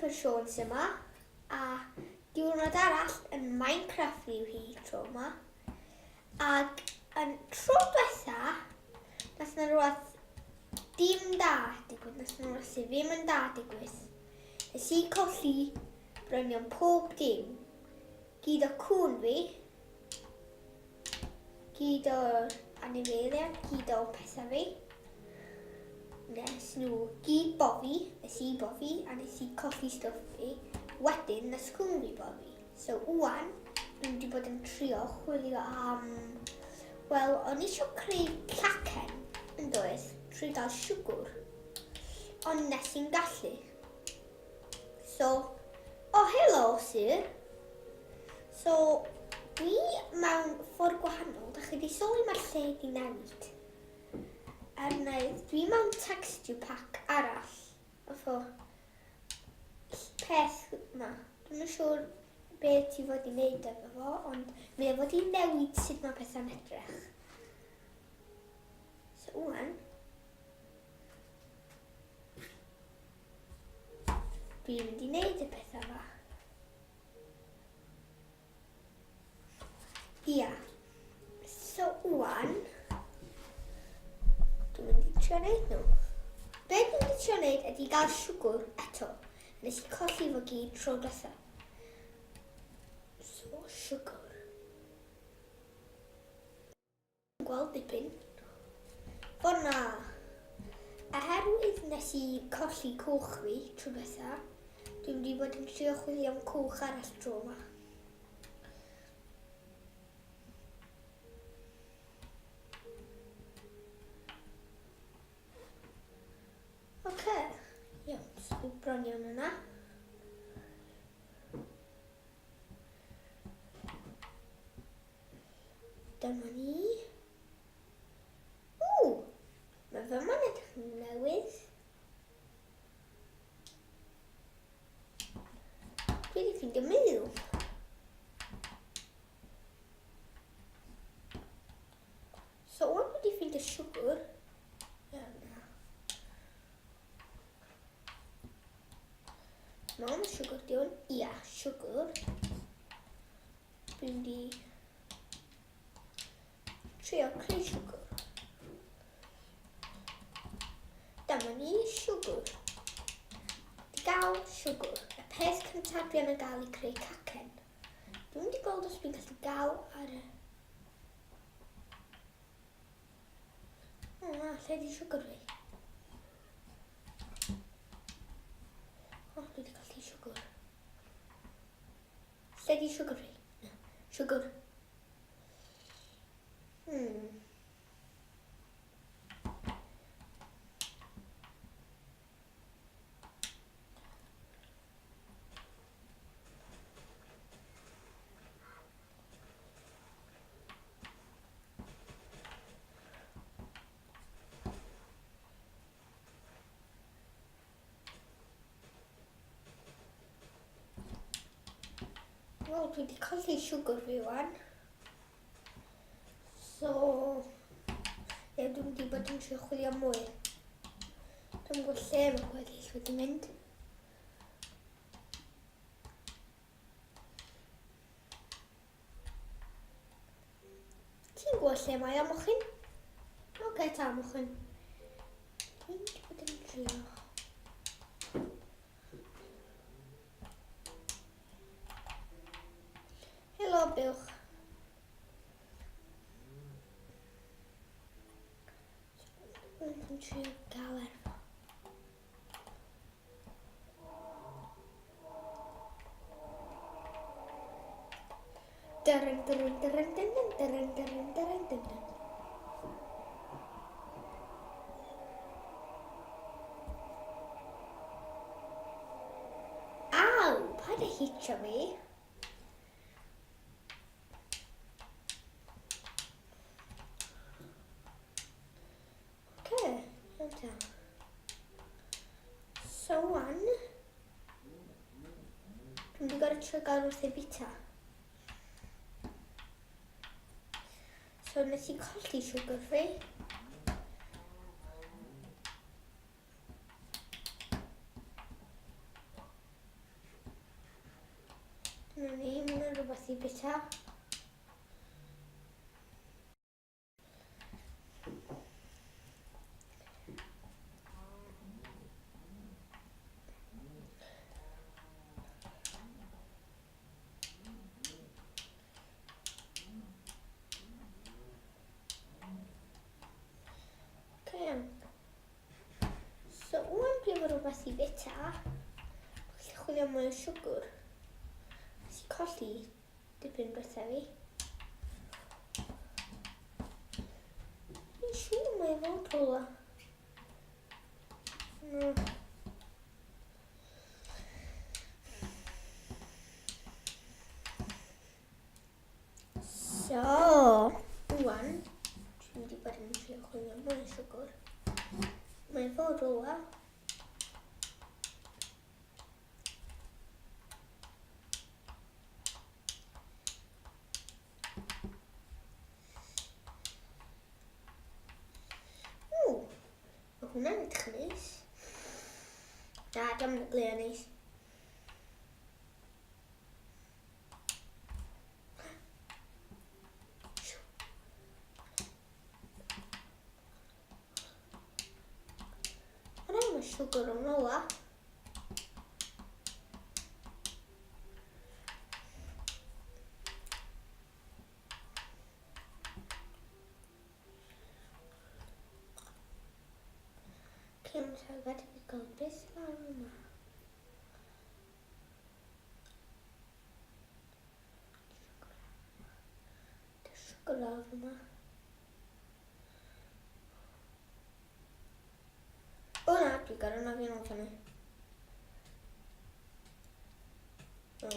Super Siones yma, a diwrnod arall yn Minecraft yw hi tro yma. Ac yn tro diwetha, nath na rhywbeth dim da digwydd, nath na rhywbeth sydd ddim yn da digwydd. Nes I colli bron iawn pob dim. Gyd o cwn fi, gyd o'r anifeiliaid, gyd o pethau fi. Nes nhw gyd bofi, nes I bofi, a nes I colli stwff fi. Wedyn, nes cwn fi bofi. So, wan, dwi'n wedi bod yn trio chwilio am... Wel, o'n I eisiau creu cacen, yn doedd, trwy gael siwgr. Ond nes i'n gallu. So, helo, sir. So, dwi mewn ffordd gwahanol, da chi wedi sôn mae'r lle di newid. Dwi mewn texture pack arall. Efo peth yma. Dwi'n siŵr beth ti fod i wneud efo fo, ond mae fod i newid sut mae pethau'n edrych. So, wan, dwi'n mynd i wneud y pethau yma. Ia. So, wan, dwi'n mynd i trio wneud nhw. Be dwi'n mynd i trio wneud ydy gael siwgr eto. Nes I colli fo gyd tro diwetha. So, siwgr. Dwi'n gweld dipyn. Forna. Oherwydd nes I colli cwch fi tro diwetha, dwi'n mynd I bod yn trio chwilio am cwch arall tro yma. Iawn, so bron iawn yna. Dyma ni. Mae fy ma'n edrych yn newydd. Dwi wedi ffindio meddwl. So, wan wedi ffindio siwgr. Mae'n siwgr diwn? Ia, siwgr. Dwi'n di trio creu siwgr. Dyma ni siwgr. Di gael siwgr. Y peth cyntaf dwi yn gael I creu cacen. Dwi'n mynd I gweld os dwi'n gallu gael ar y... lle di siwgr fi? Dwi wedi colli siwgr. Lle di siwgr fi? No. Siwgr. Wel, dwi wedi colli siwgr fi wan. So, dwi'n wedi bod yn trio chwilio mwy. Dwi'n gwybod lle mae gweddill wedi mynd. Ti'n gwybod lle mae am o'ch hyn? Oce, ta am o'ch hyn. Dwi'n wedi bod yn trio. Helo, Bilch. Dwi'n trio gael erfo. Dyryn, dyryn, dyryn, dyryn, dyryn, dyryn, dyryn, dyryn. Aw, paid â hitio fi. So, wan, dwi'n wedi gorfod trio gael wrth ei bita. So, nes I colli siwgr fi. methu bita. Okay. So, wan dwi efo rhywbeth i bita. Felly chwilio mwy o siwgr. Nes I colli dipyn bethau fi. Fi'n siŵr mae fod rhywle. No. So, wan, dwi'n mynd I bod yn trio chwilio mwy o siwgr. Mae fod rhywle. Mae hwnna'n edrych yn neis. Na, dim yn ble yn neis. Mae siwgr yn ola. Cym sagad I gael beth lawr yma. Siwgr lawr yma. O na, dwi'n gorau na fi'n ofyn ni. O.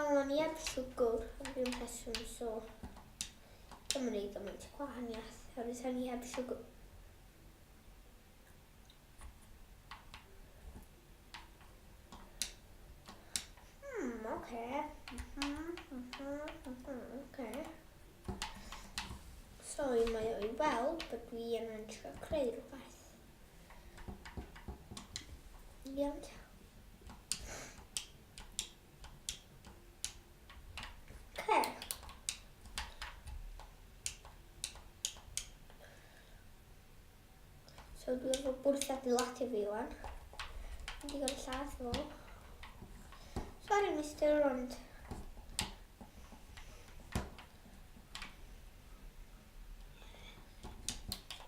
Ond I heb siwgr, am fi'n rheswm so. Dim yn ei gymaint gwahaniaeth, oherwydd hynny heb siwgr. Okay. Okay. Sorry, mae o'i weld, but dwi yn trio creu rhywbeth. Iawn. Okay. So dwi efo bwrdd adeiladu fi wan. Dwi'n gael lladd fo. Sorry, Mr. Rond.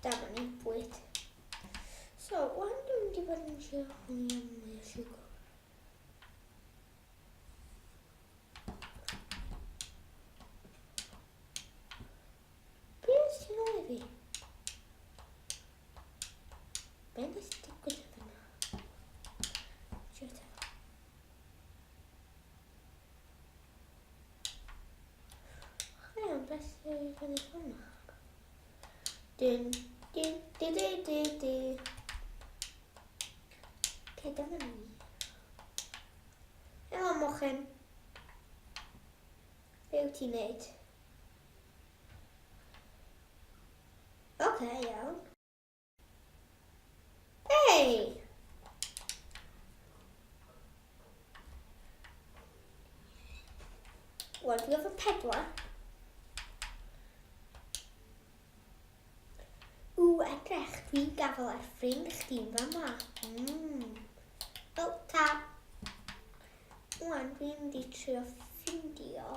Dam yn ei bwyd. So, wan dwi'n mynd I bod yn trio chwilio mwy o siwgr. Beth sy'n ôl I fi? Be'n ys digwydd yna? Trio ta. Chwilio, beth sy'n fyny hwnna? Dyn. Okay, dyma ni. Helo, mochen. Be wyt ti'n neud? Okay, iawn. Hey! Wel, dwi efo 4. Edrych, dwi'n gafel ar ffrind chdi'n fama. O, ta. Wan, dwi'n mynd I trio ffindio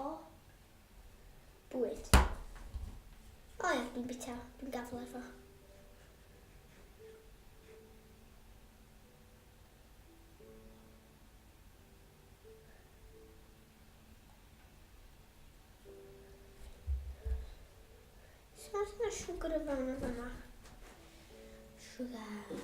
bwyd. O ia, dwi'n bita, dwi'n gafel efo. So, oes yna siwgr o fewn o fama? Siwgr.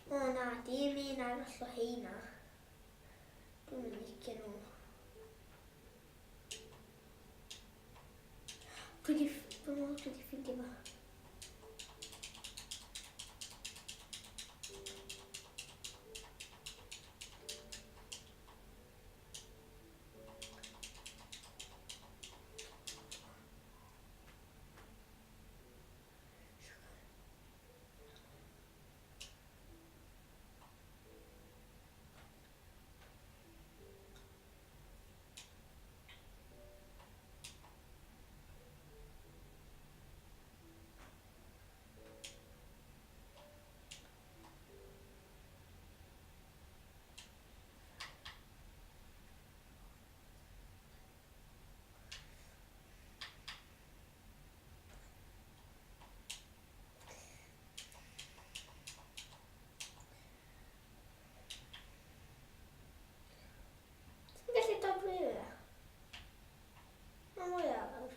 O na, dim un arall o heina. Dwi'n mynd licio nhw. Dwi 'di ffindio fo.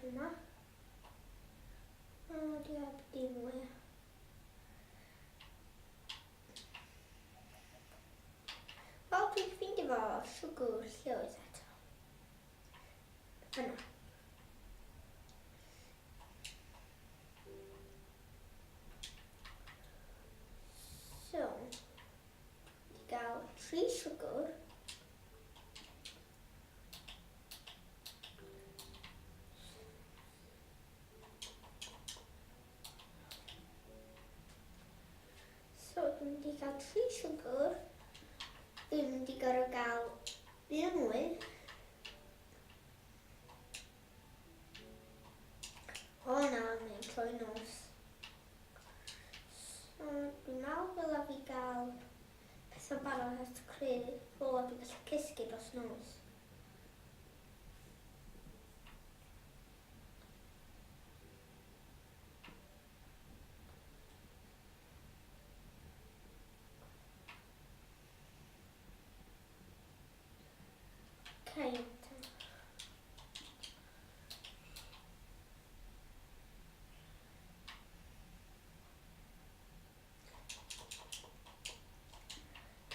yma. O, di heb dim mwy. Wel, dwi'n ffeindio fo siwgr llywys eto. Yna. So, di gael 3 siwgr. So, dwi'n mynd i gael 3 siwgr. Dwi'n mynd i gorfod gael un mwy. O na, mae'n troi nos. So, dwi'n meddwl ddyla fi gael pethau barod at creu fo a dwi'n gallu cysgu dros nos. Okay.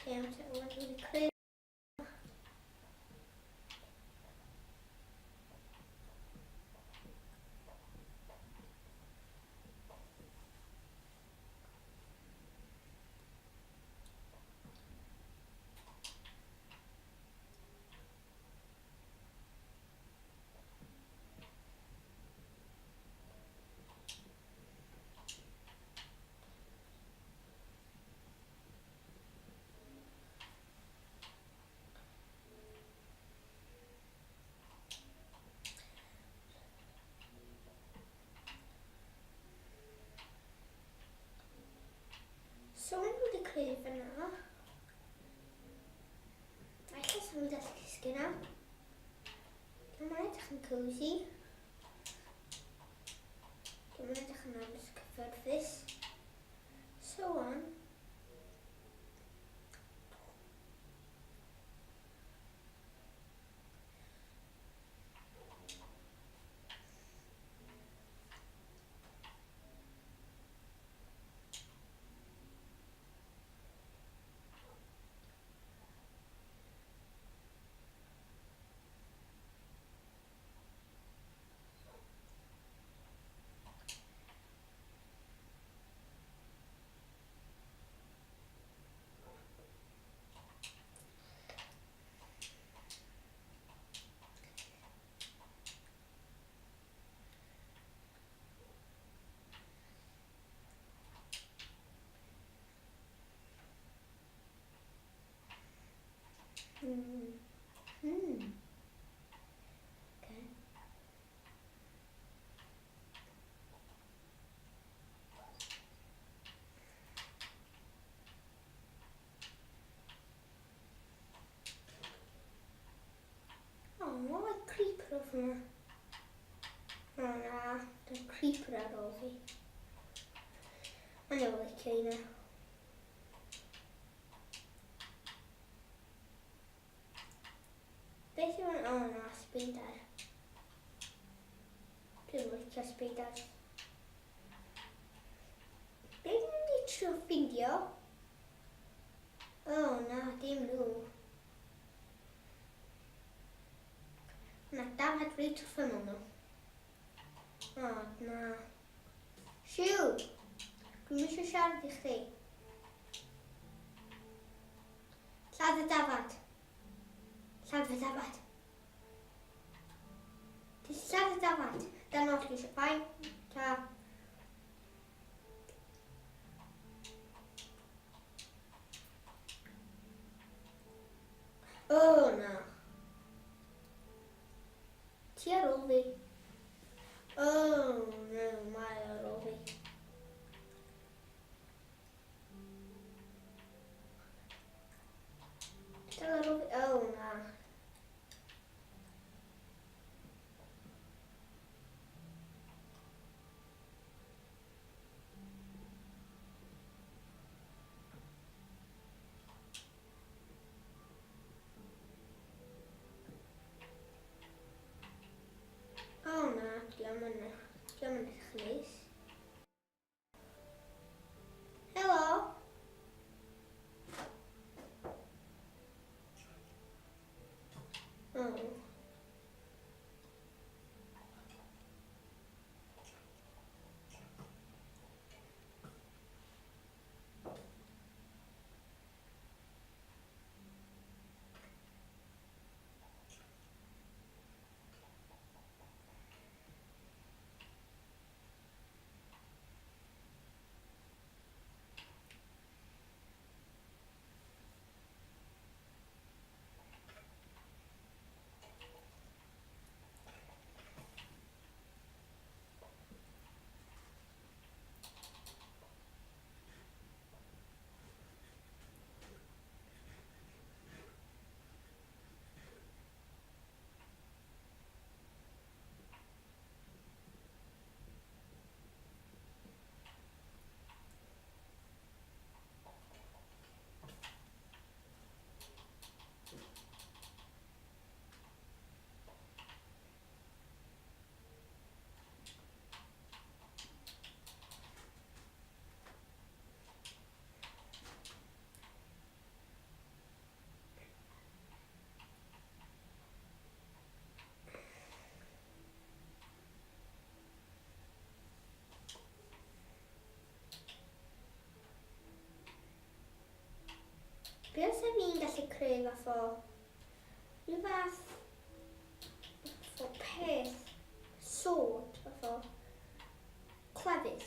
Iawn, so rwan dwi'n mynd i creu. So, rwan dwi'n mynd i creu fyna. Ella sy'n mynd at cysgu na. Mae'n edrych yn cozy. Mae'n edrych yn agos cyfforddus. So on. Okay. Oh, what a creeper over there. Oh na, the creeper ar ôl fi. Mae'n ei licio hynna. Beth yw hwn? O na, spider. Dwi'n licio spiders. Be dwi'n mynd i trio ffindio? O na, dim nhw. Na, dafod reit wrth ymwneud nhw. O na. Siw! Dwi'n eisiau siarad I chdi. Lladd y dafod. Lladd y dafod. Di lladd y dafod. Dyna os eisiau fain. Ta. O na. Ti ar ôl fi. O no, mae ar ôl fi. Dal ar ôl fi. O na. O na, di Be os fi'n gallu creu fath o rhywbeth fath o peth sword fath o clefyd.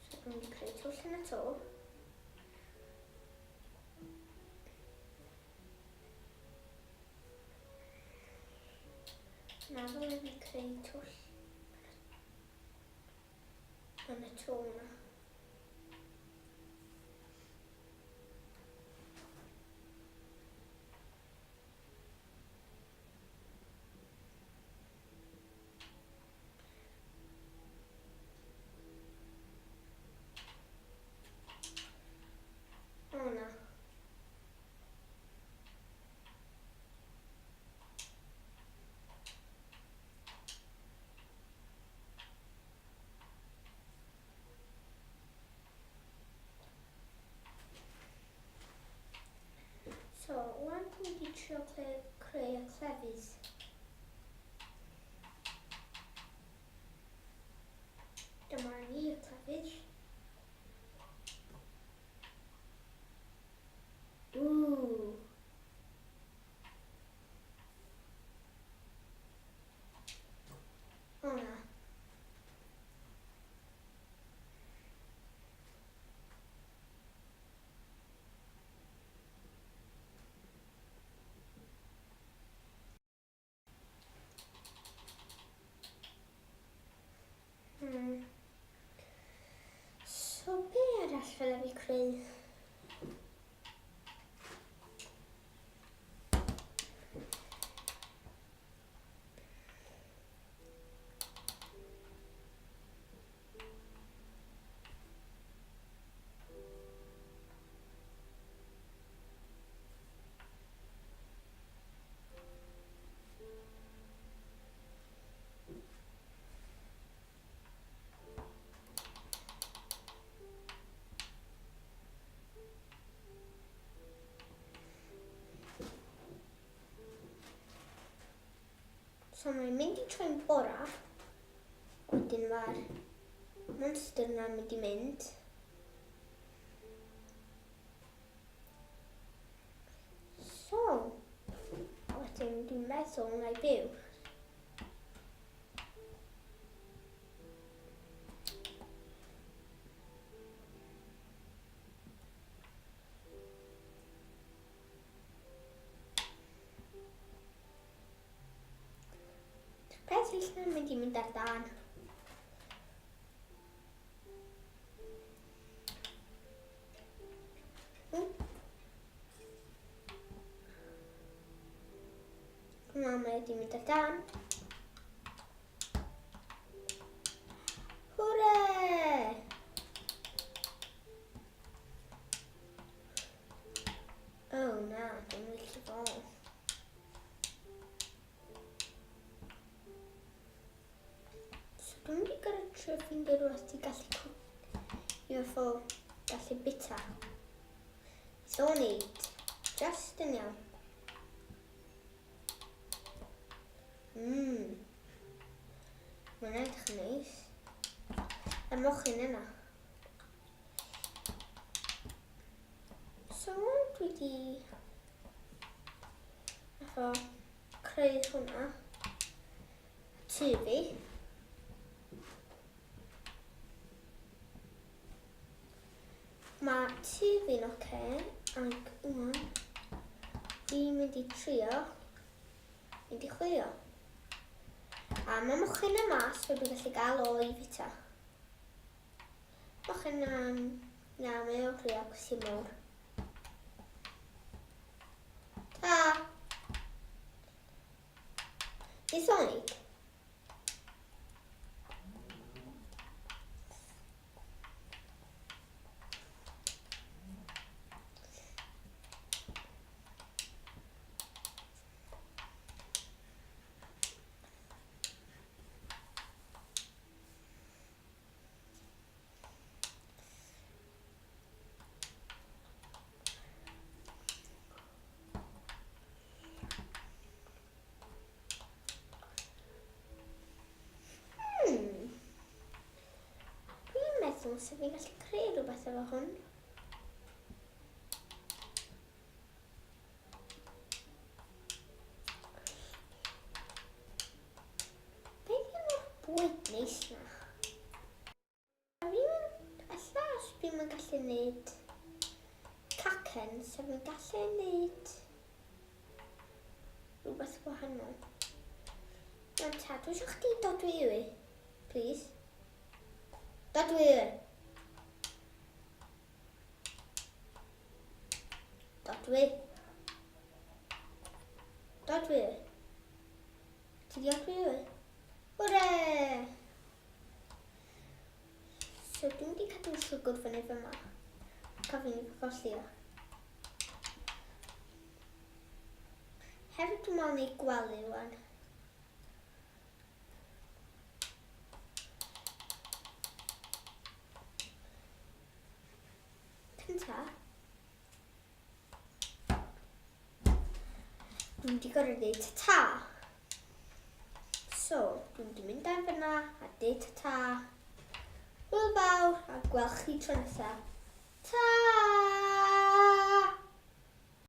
So dwi'n mynd i creu twll yn y to. Na fel yn y creu twll yn y to yna. O na. So, wan dwi'n mynd i trio creu y clefyd. Dyma ni y clefyd. Ooh. O na. So, be arall fel fi creu? So, mae'n mynd i troi'n bora. Wedyn mae'r monster yna'n mynd i mynd. So, wedyn dwi'n meddwl na i byw. Beth yllu'n mynd i mynd ar dan? Hwna mae wedi mynd ar dan. Hwre! O na, dwi'n licio fo. Dwi'n mynd i gorau trio ffindio rhywbeth i gallu i fo gallu bita. So neud, just yn iawn. Mae'n edrych yn neis. Y mochyn yna. So dwi wedi creu hwnna. Tu fi. Mae tu fi'n oce, ac wan fi'n mynd i trio, mynd i chwilio. A mae mochyn y mas fe dwi'n gallu gael o i fita. Mochyn na, mae o'r rhi ac sy'n mawr. Ta! Di Sonic? os fi'n gallu creu rhywbeth efo hwn. Beth yw'r bwyd neis na? Alla os fi'n gallu gwneud cacen, so fi'n gallu gwneud rhywbeth gwahanol. Ond ta, dwi eisiau chdi dod i fi, please. Dod i fi. Dod i fi. Dod i fi. Ti di dod i fi? Hwre! So dwi'n wedi cadw'n siwgr fyny fyma. Cofyn i fi golli o. Hefyd dwi'n meddwl wneud gwely rwan. Cynta, dwi'n wedi gorfod dweud ta. So, dwi'n wedi mynd ar fyna a dweud ta. Hwyl fawr a gweld chi tro nesaf. Ta!